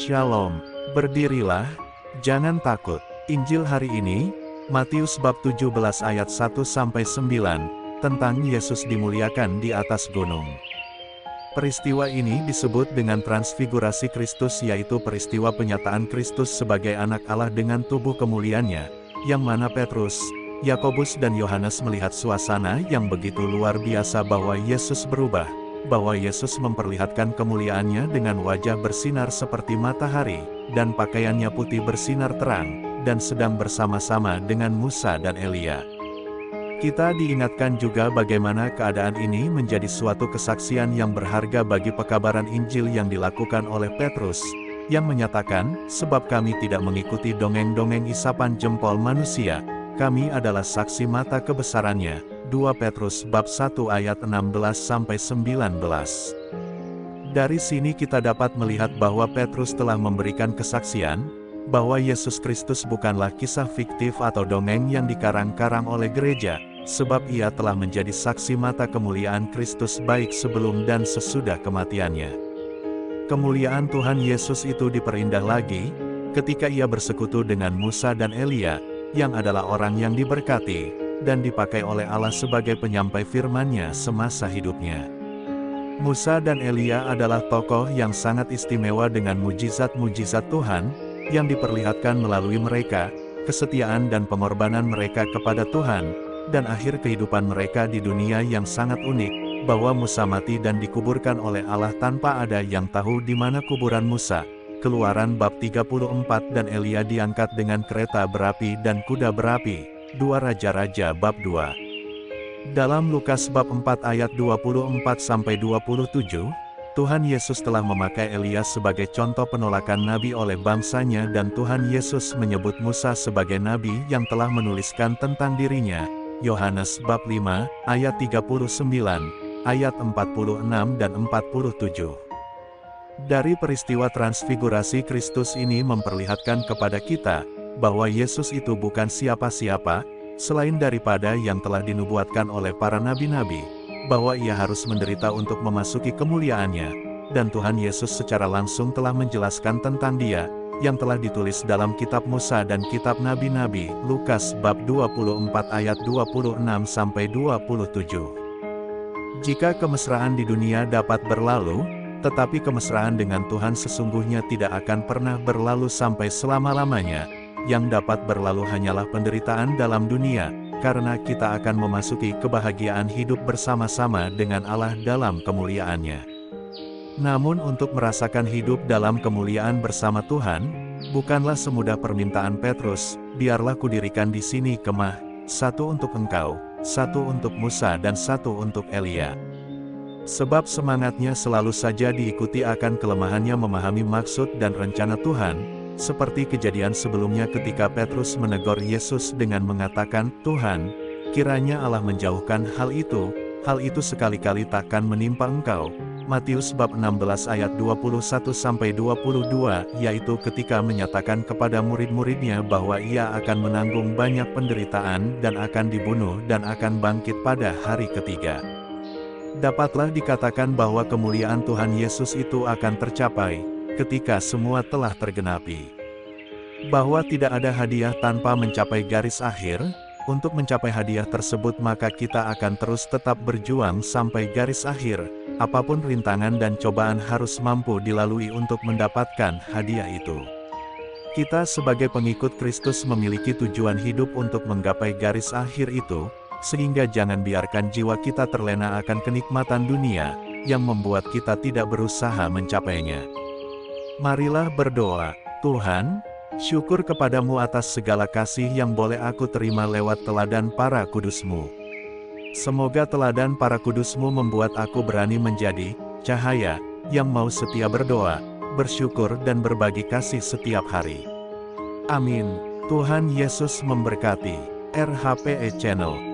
Shalom, berdirilah, jangan takut. Injil hari ini, Matius bab 17 ayat 1-9, tentang Yesus dimuliakan di atas gunung. Peristiwa ini disebut dengan transfigurasi Kristus, yaitu peristiwa penyataan Kristus sebagai anak Allah dengan tubuh kemuliaannya, yang mana Petrus, Yakobus dan Yohanes melihat suasana yang begitu luar biasa bahwa Yesus berubah, bahwa Yesus memperlihatkan kemuliaannya dengan wajah bersinar seperti matahari, dan pakaiannya putih bersinar terang, dan sedang bersama-sama dengan Musa dan Elia. Kita diingatkan juga bagaimana keadaan ini menjadi suatu kesaksian yang berharga bagi pekabaran Injil yang dilakukan oleh Petrus, yang menyatakan, sebab kami tidak mengikuti dongeng-dongeng isapan jempol manusia, kami adalah saksi mata kebesarannya. 2 Petrus bab 1 ayat 16-19. Dari sini kita dapat melihat bahwa Petrus telah memberikan kesaksian, bahwa Yesus Kristus bukanlah kisah fiktif atau dongeng yang dikarang-karang oleh gereja, sebab ia telah menjadi saksi mata kemuliaan Kristus baik sebelum dan sesudah kematiannya. Kemuliaan Tuhan Yesus itu diperindah lagi, ketika ia bersekutu dengan Musa dan Elia, yang adalah orang yang diberkati, dan dipakai oleh Allah sebagai penyampai firman-Nya semasa hidupnya. Musa dan Elia adalah tokoh yang sangat istimewa dengan mujizat-mujizat Tuhan, yang diperlihatkan melalui mereka, kesetiaan dan pengorbanan mereka kepada Tuhan, dan akhir kehidupan mereka di dunia yang sangat unik, bahwa Musa mati dan dikuburkan oleh Allah tanpa ada yang tahu di mana kuburan Musa. Keluaran bab 34 dan Elia diangkat dengan kereta berapi dan kuda berapi. 2 Raja-Raja bab 2. Dalam Lukas bab 4 ayat 24-27, Tuhan Yesus telah memakai Elia sebagai contoh penolakan nabi oleh bangsanya, dan Tuhan Yesus menyebut Musa sebagai nabi yang telah menuliskan tentang dirinya. Yohanes bab 5 ayat 39, ayat 46 dan 47. Dari peristiwa transfigurasi Kristus ini memperlihatkan kepada kita, bahwa Yesus itu bukan siapa-siapa, selain daripada yang telah dinubuatkan oleh para nabi-nabi, bahwa ia harus menderita untuk memasuki kemuliaannya, dan Tuhan Yesus secara langsung telah menjelaskan tentang dia, yang telah ditulis dalam kitab Musa dan kitab nabi-nabi. Lukas bab 24 ayat 26-27. Jika kemesraan di dunia dapat berlalu, tetapi kemesraan dengan Tuhan sesungguhnya tidak akan pernah berlalu sampai selama-lamanya. Yang dapat berlalu hanyalah penderitaan dalam dunia, karena kita akan memasuki kebahagiaan hidup bersama-sama dengan Allah dalam kemuliaannya. Namun untuk merasakan hidup dalam kemuliaan bersama Tuhan, bukanlah semudah permintaan Petrus, biarlah kudirikan di sini kemah, satu untuk engkau, satu untuk Musa dan satu untuk Elia. Sebab semangatnya selalu saja diikuti akan kelemahannya memahami maksud dan rencana Tuhan, seperti kejadian sebelumnya ketika Petrus menegur Yesus dengan mengatakan, Tuhan, kiranya Allah menjauhkan hal itu sekali-kali takkan menimpa engkau. Matius bab 16 ayat 21-22, yaitu ketika menyatakan kepada murid-muridnya bahwa ia akan menanggung banyak penderitaan dan akan dibunuh dan akan bangkit pada hari ketiga. Dapatlah dikatakan bahwa kemuliaan Tuhan Yesus itu akan tercapai ketika semua telah tergenapi. Bahwa tidak ada hadiah tanpa mencapai garis akhir. Untuk mencapai hadiah tersebut maka kita akan terus tetap berjuang sampai garis akhir. Apapun rintangan dan cobaan harus mampu dilalui untuk mendapatkan hadiah itu. Kita sebagai pengikut Kristus memiliki tujuan hidup untuk menggapai garis akhir itu, sehingga jangan biarkan jiwa kita terlena akan kenikmatan dunia, yang membuat kita tidak berusaha mencapainya. Marilah berdoa. Tuhan, syukur kepadamu atas segala kasih yang boleh aku terima lewat teladan para kudus-Mu. Semoga teladan para kudus-Mu membuat aku berani menjadi cahaya yang mau setia berdoa, bersyukur dan berbagi kasih setiap hari. Amin. Tuhan Yesus memberkati. RHPE Channel.